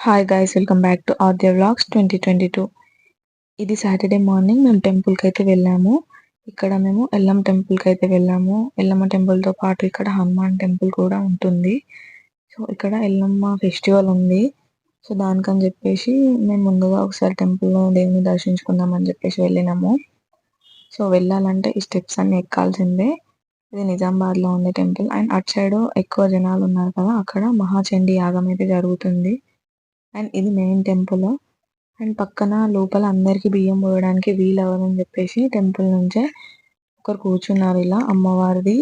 Hi guys, welcome back to Aadya vlogs 2022. ఇది Saturday morning మేము టెంపుల్కి అయితే వెళ్ళాము. ఇక్కడ మేము ఎల్లమ్మ టెంపుల్కి అయితే వెళ్ళాము. ఎల్లమ్మ టెంపుల్తో పాటు ఇక్కడ హనుమాన్ టెంపుల్ కూడా ఉంటుంది. సో ఇక్కడ ఎల్లమ్మ ఫెస్టివల్ ఉంది. సో దానికని చెప్పేసి మేము ముందుగా ఒకసారి టెంపుల్లో దేవుని దర్శించుకుందామని చెప్పేసి వెళ్ళినాము. సో వెళ్ళాలంటే ఈ స్టెప్స్ అన్ని ఎక్కాల్సిందే. ఇది నిజామాబాద్లో ఉండే టెంపుల్ అండ్ అటు సైడ్ ఎక్కువ జనాలు ఉన్నారు కదా, అక్కడ మహాచండీ యాగం అయితే జరుగుతుంది. అండ్ ఇది మెయిన్ టెంపుల్. అండ్ పక్కన లోపల అందరికి బియ్యం పోయడానికి వీలు అవ్వదని చెప్పేసి టెంపుల్ నుంచే ఒకరు కూర్చున్నారు. ఇలా అమ్మవారిది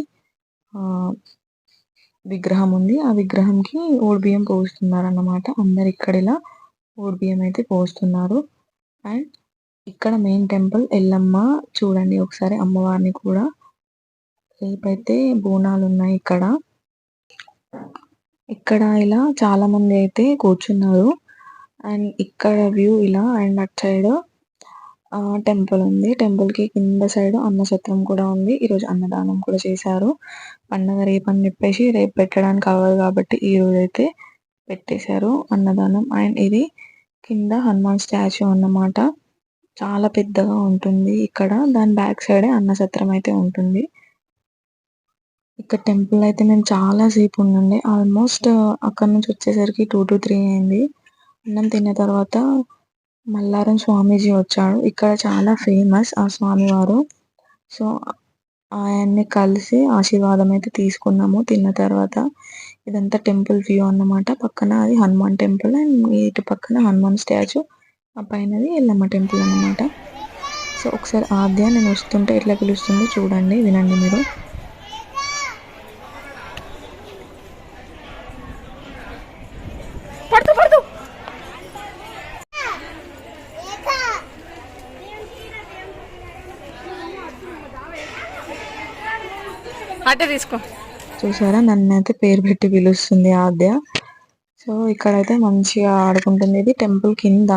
విగ్రహం ఉంది. ఆ విగ్రహంకి ఓడి బియ్యం పోస్తున్నారు అన్నమాట. అందరు ఇక్కడ ఇలా ఓడి బియ్యం అయితే పోస్తున్నారు. అండ్ ఇక్కడ మెయిన్ టెంపుల్ ఎల్లమ్మ. చూడండి ఒకసారి అమ్మవారిని కూడా. రేపైతే బోనాలు ఉన్నాయి ఇక్కడ. ఇక్కడ ఇలా చాలా మంది అయితే కూర్చున్నారు. అండ్ ఇక్కడ వ్యూ ఇలా. అండ్ అటు సైడ్ టెంపుల్ ఉంది. టెంపుల్ కి కింద సైడ్ అన్నసత్రం కూడా ఉంది. ఈరోజు అన్నదానం కూడా చేశారు. పండగ రేపు అని చెప్పేసి రేపు పెట్టడానికి అవ్వదు కాబట్టి ఈ రోజు అయితే పెట్టేశారు అన్నదానం. అండ్ ఇది కింద హనుమాన్ స్టాచ్యూ అన్నమాట. చాలా పెద్దగా ఉంటుంది ఇక్కడ. దాని బ్యాక్ సైడే అన్నసత్రం అయితే ఉంటుంది. ఇక్కడ టెంపుల్ అయితే మేము చాలా సేపు ఉండండి. ఆల్మోస్ట్ అక్కడ నుంచి వచ్చేసరికి 2 to 3 అయింది. అన్నం తిన్న తర్వాత మల్లారం స్వామీజీ వచ్చాడు. ఇక్కడ చాలా ఫేమస్ ఆ స్వామివారు. సో ఆయన్ని కలిసి ఆశీర్వాదం అయితే తీసుకున్నాము తిన్న తర్వాత. ఇదంతా టెంపుల్ వ్యూ అన్నమాట. పక్కన అది హనుమాన్ టెంపుల్ అండ్ ఇటు పక్కన హనుమాన్ స్టాచ్యూ, ఆ పైనది ఎల్లమ్మ టెంపుల్ అన్నమాట. సో ఒకసారి ఆద్య నేను వస్తుంటే ఎట్లా పిలుస్తుందో చూడండి, వినండి మీరు. అట్టే తీసుకో. చూసారా, నన్ను అయితే పేరు పెట్టి పిలుస్తుంది ఆద్య. సో ఇక్కడైతే మంచిగా ఆడుకుంటుంది. ఇది టెంపుల్ కింద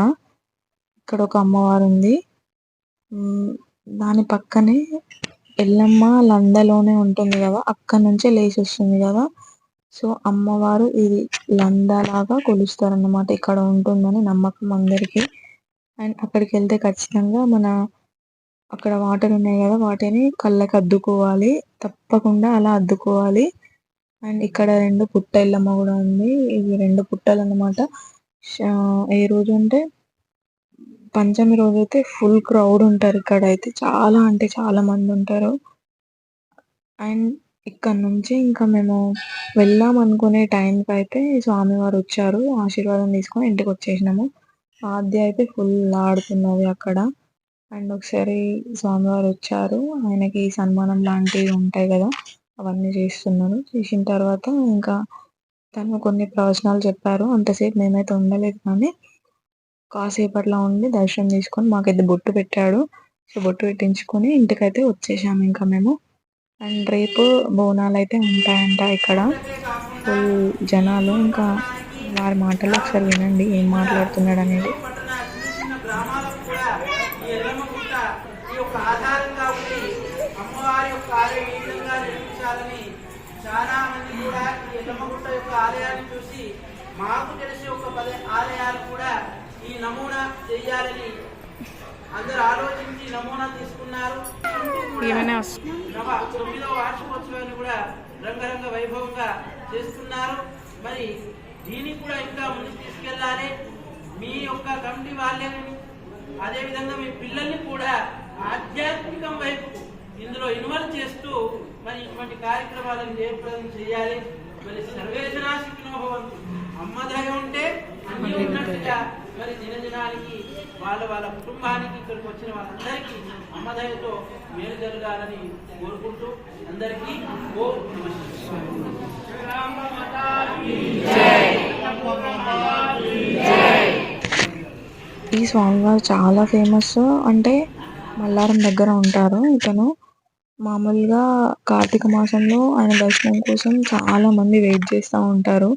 ఇక్కడ ఒక అమ్మవారు ఉంది. దాని పక్కనే ఎల్లమ్మ లందలోనే ఉంటుంది కదా, అక్కడ నుంచే లేచి వస్తుంది కదా. సో అమ్మవారు ఇది లందలాగా కొలుస్తారన్నమాట. ఇక్కడ ఉంటుందని నమ్మకం అందరికి. అండ్ అక్కడికి వెళ్తే ఖచ్చితంగా మన అక్కడ వాటర్ ఉన్నాయి కదా, వాటిని కళ్ళకి అద్దుకోవాలి. తప్పకుండా అలా అద్దుకోవాలి. అండ్ ఇక్కడ 2 పుట్ట ఎల్లమ్మ కూడా ఉంది. ఇవి 2 పుట్టలు అన్నమాట. ఏ రోజు అంటే పంచమి రోజు అయితే ఫుల్ క్రౌడ్ ఉంటారు ఇక్కడ. అయితే చాలా అంటే చాలా మంది ఉంటారు. అండ్ ఇక్కడ నుంచి ఇంకా మేము వెళ్దాం అనుకునే టైంకి అయితే స్వామివారు వచ్చారు. ఆశీర్వాదం తీసుకొని ఇంటికి వచ్చేసినాము. ఆద్య అయితే ఫుల్ ఆడుతున్నది అక్కడ. అండ్ ఒకసారి స్వామివారు వచ్చారు. ఆయనకి సన్మానం లాంటివి ఉంటాయి కదా, అవన్నీ చేస్తున్నారు. చేసిన తర్వాత ఇంకా తను కొన్ని ప్రవచనాలు చెప్పారు. అంతసేపు మేమైతే ఉండలేదు, కానీ కాసేపట్లా ఉండి దర్శనం తీసుకొని మాకైతే బొట్టు పెట్టాడు. సో బొట్టు పెట్టించుకొని ఇంటికైతే వచ్చేసాము ఇంకా మేము. అండ్ రేపు బోనాలు అయితే ఉంటాయంట ఇక్కడ. ఫుల్ జనాలు. ఇంకా వారి మాటలు ఒకసారి వినండి ఏం మాట్లాడుతున్నాడు అనేది. చాలా మంది కూడా ఈ ఎల్లమ్మగుట్ట యొక్క ఆలయాన్ని చూసి మాకు తెలిసి ఒక 10 ఆలయాలు కూడా ఈ నమూనా చేయాలని అందరూ ఆలోచించి నమూనా తీసుకున్నారు. 9వ వార్షికోత్సవాన్ని కూడా రంగరంగ వైభవంగా చేస్తున్నారు. మరి దీన్ని కూడా ఇంకా ముందుకు తీసుకెళ్లాలి. మీ యొక్క కమిటీ వాళ్ళని, అదేవిధంగా మీ పిల్లల్ని కూడా ఆధ్యాత్మికం వైపు ఇందులో ఇన్వాల్వ్ చేస్తూ మరి ఇటువంటి కార్యక్రమాలను జయప్రదం చేయాలి. మరి సర్వేజనాశికినో భవంతు. అమ్మ దయ ఉంటే అన్ని ఉన్నట్టుగా మరి దినదినానికి వాళ్ళ కుటుంబానికి ఇక్కడికి వచ్చిన వాళ్ళందరికీ అమ్మ దయతో మేలు జరగాలని కోరుకుంటూ అందరికీ ఈ స్వామివారు చాలా ఫేమస్. అంటే మల్లారం దగ్గర ఉంటారు. ఇతను మామూలుగా కార్తీక మాసంలో ఆయన దర్శనం కోసం చాలా మంది వెయిట్ చేస్తూ ఉంటారు.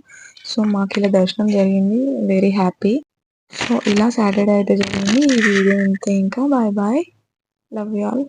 సో మాకు ఇలా దర్శనం జరిగింది. Very happy. సో ఇలా సాటర్డే అయితే జరిగింది. ఈ వీడియో ఇంతే. ఇంకా bye bye, love you all.